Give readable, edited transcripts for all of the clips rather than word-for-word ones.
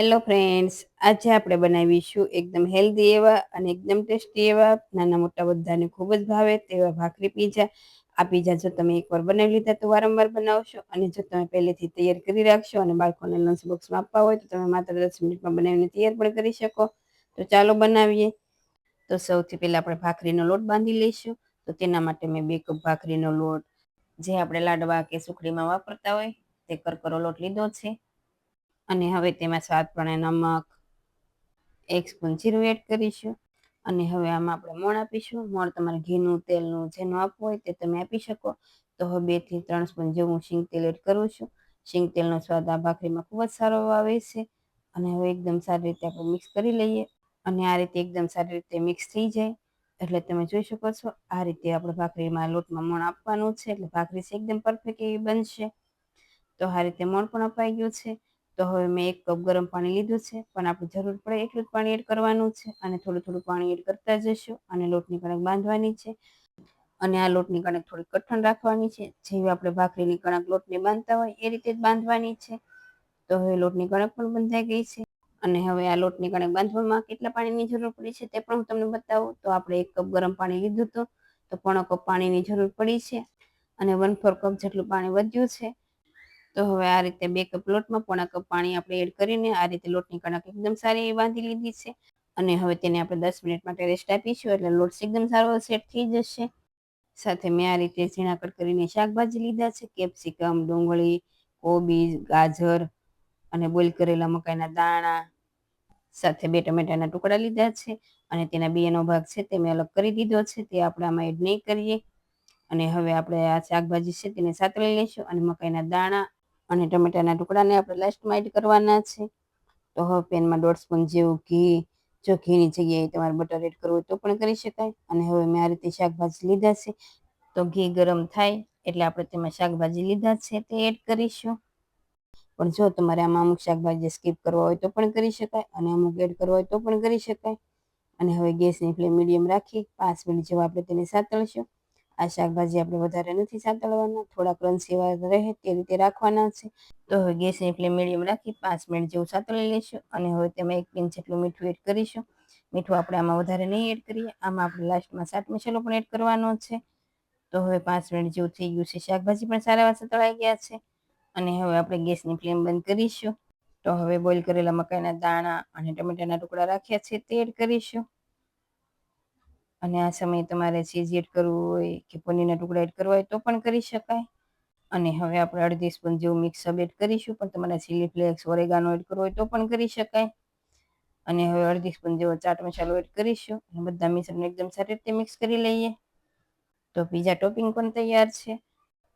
Hello friends, આજે આપણે બનાવીશું એકદમ હેલ્ધી એવા અને એકદમ ટેસ્ટી એવા નાના મોટા બધાને ખૂબ જ ભાવે તેવા ભાખરી પીઝા. આ પીઝા જો તમે એકવાર બનાવી લીધા તો વારંવાર બનાવશો, અને જો તમે પહેલેથી તૈયાર કરી રાખશો અને બાળકોને લંચ બોક્સમાં આપવા હોય તો તમે માત્ર 10 મિનિટમાં બનાવીને તૈયાર પણ કરી શકો. તો ચાલો બનાવીએ. તો સૌથી પહેલાં આપણે ભાખરીનો લોટ બાંધી લઈશું. તો તેના માટે મેં 2 કપ ભાખરીનો લોટ, જે આપણે લાડવા કે સુખડીમાં વાપરતા હોય તે કરકરો લોટ લીધો છે. અને હવે તેમાં સ્વાદ પ્રમાણે નમક, 1 સ્પૂન જીરું એડ કરીશું. અને હવે આમાં આપણે મોણ આપીશું. મોણ તમારે ઘીનું, તેલનું જેનું આપવું હોય તે તમે આપી શકો. તો હવે 2 થી 3 સ્પૂન જેવું શીંગ તેલ એડ કરું છું. શીંગ તેલનો સ્વાદ આ ભાખરીમાં ખૂબ જ સારો આવે છે. અને હવે એકદમ સારી રીતે આપણે મિક્સ કરી લઈએ. અને આ રીતે એકદમ સારી રીતે મિક્સ થઈ જાય એટલે તમે જોઈ શકો છો આ રીતે આપણે ભાખરીમાં લોટમાં મોણ આપવાનું છે, એટલે ભાખરી છે એકદમ પરફેક્ટ એવી બનશે. તો આ રીતે મોણ પણ અપાઈ ગયું છે. તો હવે મેં 1 કપ ગરમ પાણી લીધું છે, પણ આપણે જરૂર પડે એટલું જ પાણી એડ કરવાનું છે. અને થોડું થોડું પાણી એડ કરતા જશું અને લોટની કણક બાંધવાની છે. અને આ લોટની કણક થોડી કઠણ રાખવાની છે, જેવી આપણે ભાખરીની કણક લોટને બાંધતા હોય એ રીતે જ બાંધવાની છે. તો હવે લોટની કણક પણ બંધાઈ ગઈ છે. અને હવે આ લોટની કણક બાંધવામાં કેટલા પાણીની જરૂર પડી છે તે પણ હું તમને બતાવું. તો આપણે 1 કપ ગરમ પાણી લીધું હતું, તો 1/2 કપ પાણીની જરૂર પડી છે. અને 1/4 કપ જેટલું પાણી વધ્યું છે. તો હવે આ રીતે 2 કપ લોટમાં 1/2 કપ પાણી આપણે એડ કરીને આ રીતે લોટની કણક એકદમ સારી એવી બાંધી લીધી છે. અને હવે તેને આપણે 10 મિનિટ માટે રેસ્ટ આપીશું, એટલે લોટ એકદમ સારો સેટ થઈ જશે. સાથે મેં આ રીતે ઝીણા કટ કરીને શાકભાજી લીધા છે, કેપ્સિકમ, ડુંગળી, કોબીજ, ગાજર અને બોઇલ કરેલા મકાઈના દાણા, સાથે 2 ટમેટાના ટુકડા લીધા છે. અને તેના બીયાનો ભાગ છે તે મેં અલગ કરી દીધો છે, તે આપણે આમાં એડ નહીં કરીએ. અને હવે આપણે આ શાકભાજી છે તેને સાતળી લઈશું. અને મકાઈના દાણા અને ટમેટાના ટુકડાને આપણે લાસ્ટમાં એડ કરવાના છે. તો હવે પેનમાં 1.5 સ્પૂન જેવું ઘી, જો ઘીની જગ્યાએ તમારે બટર એડ કરવું હોય તો પણ કરી શકાય. અને હવે મેં આ રીતે શાકભાજી લીધા છે. તો ઘી ગરમ થાય એટલે આપણે તેમાં શાકભાજી લીધા છે તે એડ કરીશું. પણ જો તમારે આમાં અમુક શાકભાજી સ્કીપ કરવા હોય તો પણ કરી શકાય, અને અમુક એડ કરવા હોય તો પણ કરી શકાય. અને હવે ગેસની ફ્લેમ મીડિયમ રાખી 5 મિનિટ જેવું આપણે તેને સાતળીશું. આ શાકભાજી આપણે વધારે નથી સાતળવાના, થોડા ક્રન્ચી એવા રહે તે રીતે રાખવાના છે. તો હવે ગેસની ફ્લેમ મીડિયમ રાખી 5 મિનિટ જેવું સાતળી લઈશું. અને હવે તેમાં 1 પિંચ જેટલું મીઠું એડ કરીશું. મીઠું આપણે આમાં વધારે નહીં એડ કરીએ, આમાં આપણે લાસ્ટમાં ચાટ મસાલો પણ એડ કરવાનો છે. તો હવે 5 મિનિટ જેવું થઈ ગયું છે. શાકભાજી પણ સારા એવા સતળાઈ ગયા છે. અને હવે આપણે ગેસની ફ્લેમ બંધ કરીશું. તો હવે બોઇલ કરેલા મકાઈના દાણા અને ટમેટાના ટુકડા રાખ્યા છે તે એડ કરીશું. અને આ સમયે તમારે ચીઝ એડ કરવું હોય કે પનીરના ટુકડા એડ કરવા હોય તો પણ કરી શકાય. અને હવે આપણે 1/2 સ્પૂન જેવું મિક્સઅપ એડ કરીશું, પણ તમારે ચીલી ફ્લેક્સ, ઓરેગાનો એડ કરવો હોય તો પણ કરી શકાય. અને હવે 1/2 સ્પૂન જેવો ચાટ મસાલો એડ કરીશું. અને બધા મિશ્રણને એકદમ સારી રીતે મિક્સ કરી લઈએ. તો પીઝા ટોપિંગ પણ તૈયાર છે.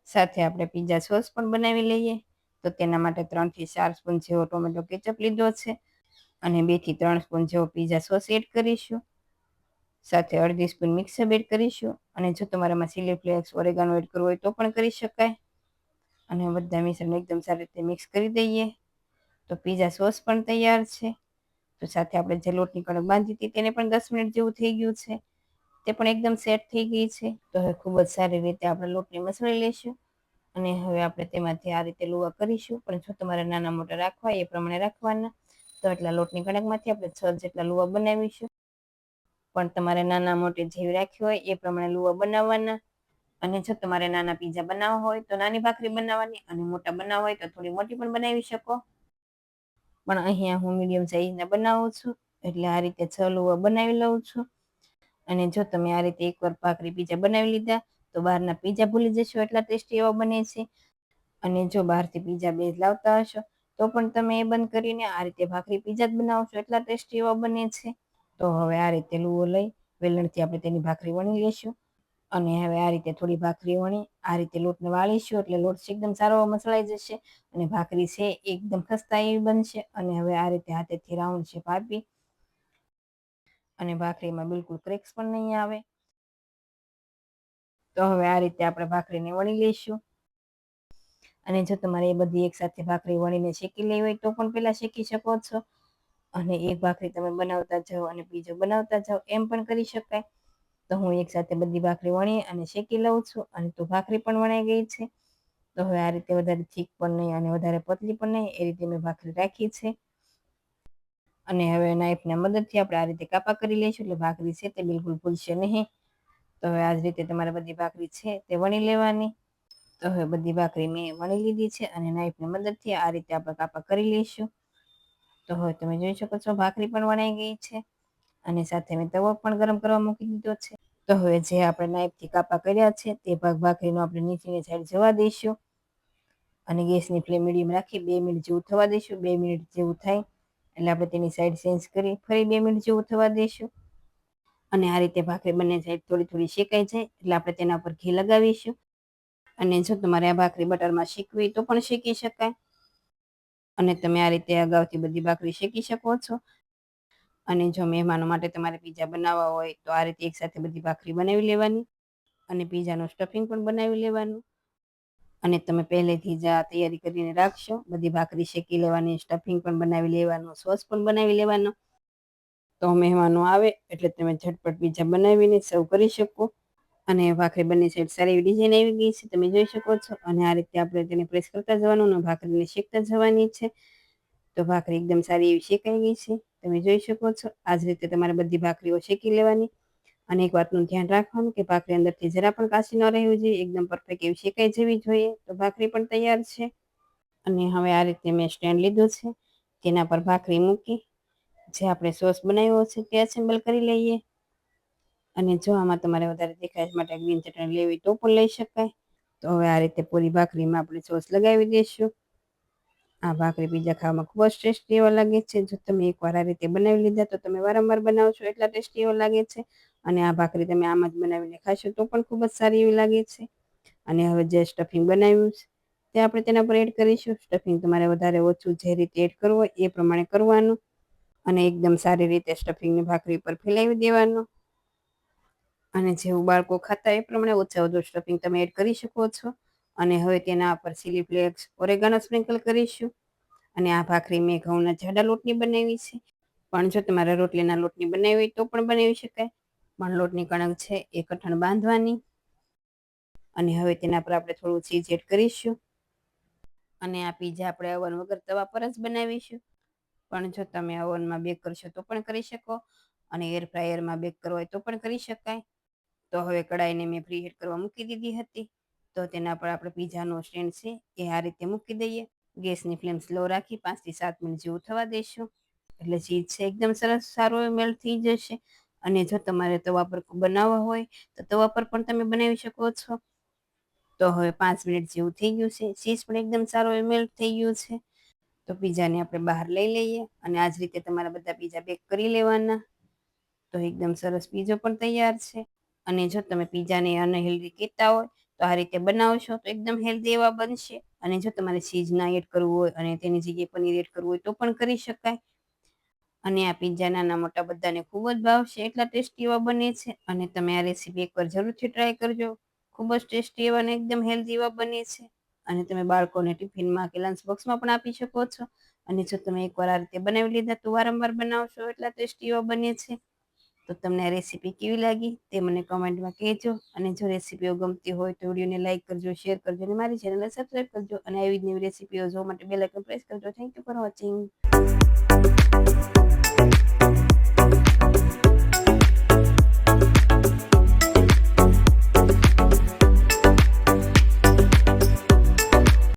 સાથે આપણે પીઝા સોસ પણ બનાવી લઈએ. તો તેના માટે 3 થી 4 સ્પૂન જેવો ટોમેટો કેચઅપ લીધો છે. અને 2 થી 3 સ્પૂન જેવો પીઝા સોસ એડ કરીશું. સાથે 1/2 સ્પૂન મિક્સઅપ એડ કરીશું. અને જો તમારામાં ચીલી ફ્લેક્સ, ઓરેગાનો એડ કરવો હોય તો પણ કરી શકાય. અને બધા મિશ્રણ એકદમ સારી રીતે મિક્સ કરી દઈએ. તો પીઝા સોસ પણ તૈયાર છે. તો સાથે આપણે જે લોટની કણક બાંધી હતી તેને પણ 10 મિનિટ જેવું થઈ ગયું છે. તે પણ એકદમ સેટ થઈ ગઈ છે. તો હવે ખૂબ જ સારી રીતે આપણે લોટને મસળી લઈશું. અને હવે આપણે તેમાંથી આ રીતે લુવા કરીશું. પણ જો તમારે નાના મોટા રાખવા હોય એ પ્રમાણે રાખવાના. તો એટલા લોટની કણકમાંથી આપણે 6 જેટલા લુવા બનાવીશું. પણ તમારે નાના મોટી જેવી રાખવી હોય એ પ્રમાણે લુવા બનાવવાના. અને જો તમારે નાના પીઝા બનાવવા હોય તો નાની ભાખરી બનાવવાની, અને મોટા બનાવવા હોય તો થોડી મોટી પણ બનાવી શકો. પણ અહીંયા હું મીડિયમ સાઈઝના બનાવું છું, એટલે આ રીતે 6 લુવા બનાવી લઉં છું. અને જો તમે આ રીતે એકવાર ભાખરી પીઝા બનાવી લીધા તો બહારના પીઝા ભૂલી જશો, એટલા ટેસ્ટી એવા બને છે. અને જો બહારથી પીઝા બેઝ લાવતા હશો તો પણ તમે એ બંધ કરીને આ રીતે ભાખરી પીઝા જ બનાવશો, એટલા ટેસ્ટી એવા બને છે. તો હવે આ રીતે લુવો લઈ વેલણથી આપણે તેની ભાખરી વણી લઈશું. અને હવે આ રીતે થોડી ભાખરી વણી આ રીતે લોટને વાળીશું, એટલે લોટ એકદમ સારો મસળાઈ જશે. અને ભાખરી છે એકદમ ખસ્તા એવી બનશે. અને હવે આ રીતે હાથેથી રાઉન્ડ શેપ આપી અને ભાખરીમાં બિલકુલ ક્રેક્સ પણ નહીં આવે. તો હવે આ રીતે આપણે ભાખરીને વણી લઈશું. અને જો તમારે એ બધી એકસાથે ભાખરી વણીને શેકી લેવી હોય તો પણ પહેલાં શેકી શકો છો. અને એક ભાખરી તમે બનાવતા જાઓ અને બીજો બનાવતા જાઓ એમ પણ કરી શકાય. તો હું એકસાથે બધી ભાખરી વણી અને શેકી લઉં છું. અને તો ભાખરી પણ વણાઈ ગઈ છે. તો હવે આ રીતે વધારે થીક પણ નહીં અને વધારે પતલી પણ નહીં, એ રીતે મેં ભાખરી રાખી છે. અને હવે નાઈફના મદદથી આપણે આ રીતે કાપા કરી લઈશું એટલે ભાખરી છે તે બિલકુલ ભૂલશે નહીં. તો હવે આ જ રીતે તમારે બધી ભાખરી છે તે વણી લેવાની. તો હવે બધી ભાખરી મેં વણી લીધી છે અને નાઈફની મદદથી આ રીતે આપણે કાપા કરી લઈશું. તો હવે તમે જોઈ શકો છો ભાખરી પણ વણાઈ ગઈ છે અને સાથે મેં તવો પણ ગરમ કરવા મૂકી દીધો છે. તો હવે જે આપણે નાઈફથી કાપા કર્યા છે તે ભાગ ભાખરીનો આપણે નીચેની સાઈડ જવા દઈશું અને ગેસની ફ્લેમ મીડિયમ રાખી 2 મિનિટ જેવું થવા દઈશું. 2 મિનિટ જેવું થાય એટલે આપણે તેની સાઈડ ચેન્જ કરી ફરી 2 મિનિટ જેવું થવા દઈશું અને આ રીતે ભાખરી બંને સાઈડ થોડી થોડી શેકાઈ જાય એટલે આપણે તેના ઉપર ઘી લગાવીશું. અને જો તમારે આ ભાખરી બટરમાં શેકવી હોય તો પણ શેકી શકાય અને તમે આ રીતે અગાઉથી બધી ભાખરી શેકી શકો છો. અને જો મહેમાનો માટે તમારે પીઝા બનાવવા હોય તો આ રીતે એકસાથે બધી ભાખરી બનાવી લેવાની અને પીઝાનું સ્ટફિંગ પણ બનાવી લેવાનું. અને તમે પહેલેથી જ આ તૈયારી કરીને રાખશો, બધી ભાખરી શેકી લેવાની, સ્ટફિંગ પણ બનાવી લેવાનું, સોસ પણ બનાવી લેવાનો. તો મહેમાનો આવે એટલે તમે ઝટપટ પીઝા બનાવીને સર્વ કરી શકો. અને ભાખરી બંને સાઈડ સારી એવી ડિઝાઇન આવી ગઈ છે તમે જોઈ શકો છો. અને આ રીતે આપણે તેને પ્રેસ કરતા જવાનું અને ભાખરીને શેકતા જવાની છે. તો ભાખરી એકદમ સારી એવી શેકાઈ ગઈ છે તમે જોઈ શકો છો. આ જ રીતે તમારે બધી ભાખરીઓ શેકી લેવાની અને એક વાતનું ધ્યાન રાખવાનું કે ભાખરી અંદરથી જરા પણ કાચી ન રહેવી જોઈએ, એકદમ પરફેક્ટ એવી શેકાઈ જવી જોઈએ. તો ભાખરી પણ તૈયાર છે. અને હવે આ રીતે મેં સ્ટેન્ડ લીધું છે તેના પર ભાખરી મૂકી જે આપણે સોસ બનાવ્યો છે તે એસેમ્બલ કરી લઈએ. અને જો આમાં તમારે વધારે દેખાશ માટે ગ્રીન ચટણી લેવી તો પણ લઈ શકાય. તો હવે આ રીતે પૂરી ભાખરીમાં આપણે સોસ લગાવી દઈશું. આ ભાખરી પીઝા ખાવામાં ખૂબ જ ટેસ્ટી એવા લાગે છે. જો તમે એકવાર આ રીતે બનાવી લીધા તો તમે વારંવાર બનાવશો એટલા ટેસ્ટી એવા લાગે છે. અને આ ભાખરી તમે આમ જ બનાવીને ખાશો તો પણ ખૂબ જ સારી એવી લાગે છે. અને હવે જે સ્ટફિંગ બનાવ્યું છે તે આપણે તેના પર એડ કરીશું. સ્ટફિંગ તમારે વધારે ઓછું જે રીતે એડ કરવું હોય એ પ્રમાણે કરવાનું અને એકદમ સારી રીતે સ્ટફિંગને ભાખરી પર ફેલાવી દેવાનું. અને જેવું બાળકો ખાતા એ પ્રમાણે ઓછા વધુ સ્ટફિંગ તમે એડ કરી શકો છો. અને હવે તેના પર ચીલી ફ્લેક્સ, ઓરેગાનો સ્પ્રિંકલ કરીશું. અને આ ભાખરી મેં ઘઉંના જાડા લોટની બનાવી છે. પણ જો તમારે રોટલીના લોટની બનાવી હોય તો પણ બનાવી શકાય. પણ લોટની કણક છે એ કઠણ બાંધવાની અને હવે તેના પર આપણે થોડું ચીઝ એડ કરીશું. અને આ પીઝા આપણે ઓવન વગર તવા પર જ બનાવીશું. પણ જો તમે ઓવનમાં બેક કરશો તો પણ કરી શકો અને એર ફ્રાયરમાં બેક કરવો હોય તો પણ કરી શકાય. તો હવે કડાઈને મેં પ્રીહીટ કરવા મૂકી દીધી હતી. તો તેના પર આપણે પીઝાનો સ્ટેન્ડ છે એ આ રીતે મૂકી દઈએ. ગેસની ફ્લેમ સ્લો રાખી 5 થી 7 મિનિટ જેવું થવા દઈશું. એટલે ચીઝ છે એકદમ સરસ સારો એવો મેલ્ટ થઈ જશે. અને જો તમારે તવા પર બનાવવા હોય તો તવા પર પણ તમે બનાવી શકો છો. તો હવે 5 મિનિટ જેવું થઈ ગયું છે. ચીઝ પણ એકદમ સારો એવો મેલ્ટ થઈ ગયું છે. તો પીઝાને આપણે બહાર લઈ લઈએ અને આ જ રીતે તમારા બધા પીઝા બેક કરી લેવાના. તો એકદમ સરસ પીઝો પણ તૈયાર છે. અને જો તમે પીઝાને અનહેલ્ધી કહેતા હોય તો આ રીતે બનાવશો તો એકદમ હેલ્ધી એવા બનશે. અને જો તમારે ચીઝ ના એડ કરવું હોય અને તેની જગ્યાએ પનીર એડ કરવું હોય તો પણ કરી શકાય. અને આ પીઝા નાના મોટા બધાને ખૂબ જ ભાવશે એટલા ટેસ્ટી એવા બને છે. અને તમે આ રેસીપી એકવાર જરૂરથી ટ્રાય કરજો. ખૂબ જ ટેસ્ટી એવા અને એકદમ હેલ્ધી એવા બને છે. અને તમે બાળકોને ટિફિનમાં કે લંચ બોક્સમાં પણ આપી શકો છો. અને જો તમે એકવાર આ રીતે બનાવી લીધા તો વારંવાર બનાવશો એટલા ટેસ્ટી એવા બને છે. તો તમને આ રેસીપી કેવી લાગી તે મને કમેન્ટમાં કહેજો. અને જો રેસીપીઓ ગમતી હોય તો વિડીયોને લાઈક કરજો, શેર કરજો અને મારી ચેનલને સબસ્ક્રાઈબ કરજો. અને આવી જ નવી રેસીપીઓ જોવા માટે બેલ આઇકન પ્રેસ કરજો. Thank you for watching.